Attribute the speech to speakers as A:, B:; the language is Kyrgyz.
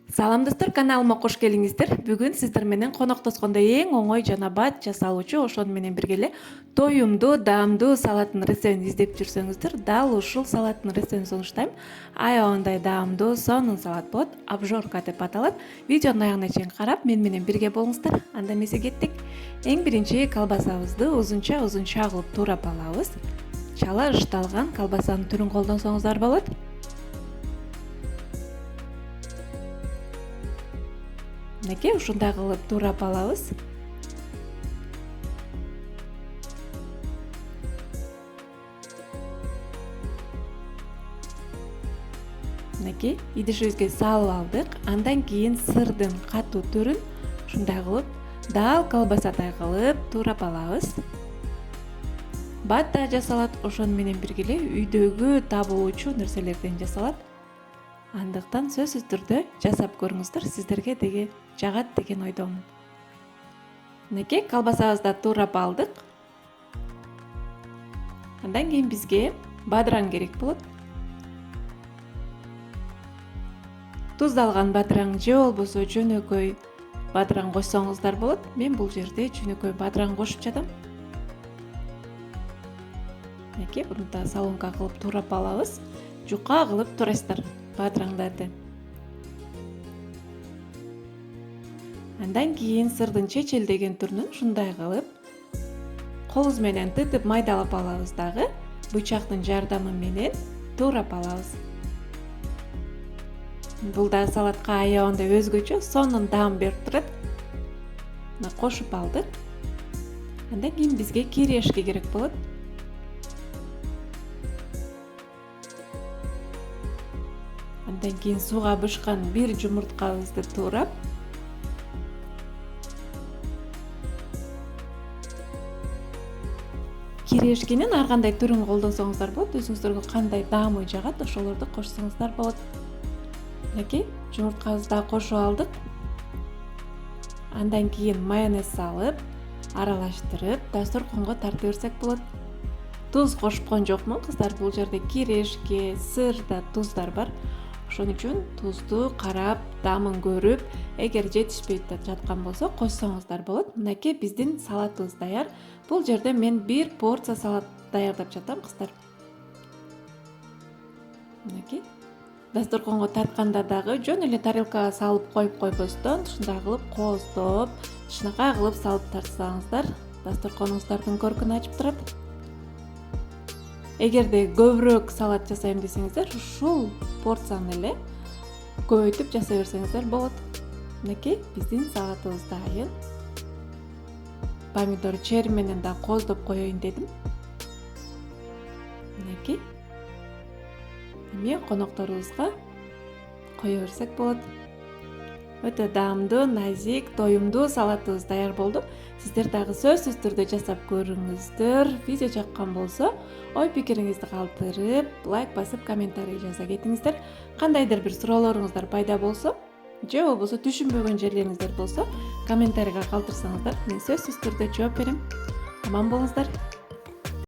A: Салам достор, каналыма кош келиңиздер. Бүгүн сиздер менен коноктошкондо эң оңой жана бат жасалуучу, ошону менен бирге эле тоюмдуу, даамдуу салаттын рецептин издеп жүрсөңүздөр, дал ушул салаттын рецептин сунуштайм. Аябагандай даамдуу, сонун салат болот. Обжорка деп аталат. Видеонун аягына чейин карап, мен менен бирге болуңуздар. Анда эмесе кеттик. Эң биринчи колбасабызды узунча кылып туурап алабыз. Чала ышталган колбасанын түрүн колдонсоңуздар болот. Мынакей ушундай кылып туурап алабыз. Мынакей идишибизге салып алдык. Андан кийин сырдын катуу түрүн ушундай кылып дал колбасадай кылып туурап алабыз. Бат да жасалат, ошону менен бирге эле үйдөгү табылуучу нерселерден жасалат. Андыктан сөзсүз түрдө жасап көрүңүздөр, сиздерге деги жагат деген ойдомун. Мынакей колбасабызды туурап алдык. Андан кийин бизге бадыраң керек болот. Туздалган бадыраң же болбосо жөнөкөй бадыраң кошсоңуздар болот. Мен бул жерде жөнөкөй бадыраң кошуп жатам. Мынакей мындай соломка кылып туурап алабыз. Жука кылып туурайсыздар бадыраңдарды. Андан кийин сырдын чечилдеген түрүнүн ушундай кылып колубуз менен тытып майдалап алабыз дагы. Бычактын жардамы менен туурап алабыз. Бул да салатка аябагандай өзгөчө, сонун даам берип турат. Мына кошуп алдык. Андан кийин бизге кирешки керек болот. Андан кийин сууга бышкан бир жумурткабызды туурап, кирешкинин ар кандай түрүн колдонсоңуздар болот. Өзүңүздөргө кандай даамы жагат, ошолорду кошсоңуздар болот. Мынакей жумурткабызды да кошуп алдык. Андан кийин майонез салып, аралаштырып, дасторконго тартып берсек болот. Туз кошкон жокмун кыздар, бул жерде кирешки, сырда туздар бар. Ошон үчүн тузду карап, даамын көрүп, эгер жетишпей жаткан болсо кошсоңуздар болот. Мынакей биздин салатыбыз даяр. Бул жерде мен бир порция салат даярдап жатам кыздар. Мынакей дасторконго тартканда дагы жөн эле тарелкага салып коюп койбостон, ушундай кылып кооздоп, чынакай кылып салып тартсаңыздар, дасторконуңуздардын көркүн ачып турат. Эгерде көбүрөөк салат жасайм десеңиздер, ушул порцияны эле көбөйтүп жасай берсеңиздер болот. Мынакей биздин салатыбыз дайын. Помидор чери менен да кооздоп коеюн дедим. Мынакей. Эми конокторубузга кое берсек болот. Өтө даамдуу, назик, тоюмдуу салатыбыз даяр болду. Сиздер дагы сөзсүз түрдө жасап көрүңүздөр. Видео жаккан болсо, ой пикириңизди калтырып, лайк басып, комментарий жаза кетиңиздер. Кандайдыр бир суроолоруңуздар пайда болсо, же болбосо түшүнбөгөн жерлериңиздер болсо, комментарийга калтырсаңыздар, мен сөзсүз түрдө жооп берем. Аман болуңуздар.